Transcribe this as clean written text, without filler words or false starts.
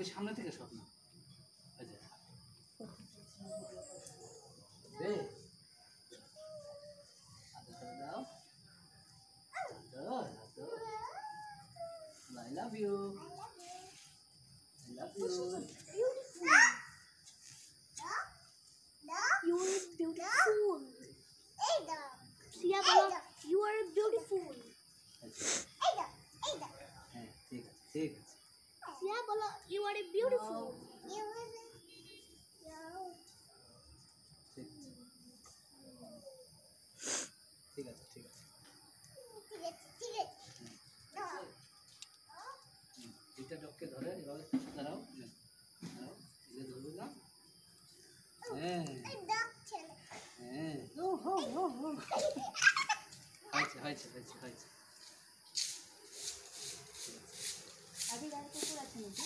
ওই সামনে থেকে সব না দাও I love you. I love you. You are beautiful. Sia bolo, you are beautiful. ठीक है. Sia bolo, you are beautiful. ठीक है. এটা ডককে ধরে এভাবে দাঁড়াও এটা ধরবো না হ্যাঁ হয়েছে আগে গাড়ি কুকুর আছে নাকি?